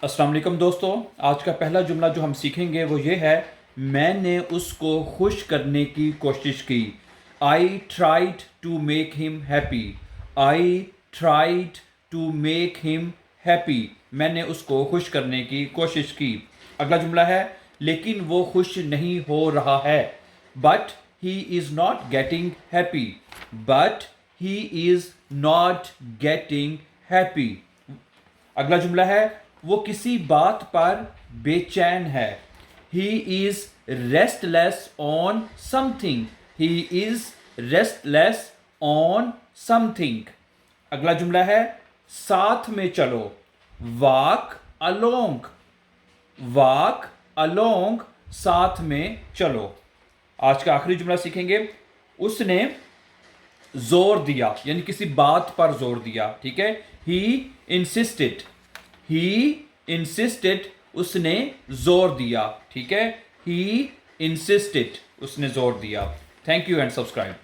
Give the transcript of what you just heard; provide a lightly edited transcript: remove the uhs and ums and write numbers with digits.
अस्सलाम वालेकुम दोस्तों। आज का पहला जुमला जो हम सीखेंगे वो ये है, मैंने उसको खुश करने की कोशिश की। I tried to make him happy. I tried to make him happy. मैंने उसको खुश करने की कोशिश की। अगला जुमला है, लेकिन वो खुश नहीं हो रहा है। But he is not getting happy. But he is not getting happy. अगला जुमला है, वो किसी बात पर बेचैन है। He is restless on something. He is restless on something. अगला जुमला है, साथ में चलो। Walk along. वॉक अलोंग, साथ में चलो। आज का आखिरी जुमला सीखेंगे। उसने जोर दिया, यानी किसी बात पर जोर दिया। ठीक है, ही इंसिस्टेड। ही इंसिस्टेड, उसने जोर दिया। ठीक है, ही इंसिस्टेड, उसने जोर दिया। Thank you and subscribe.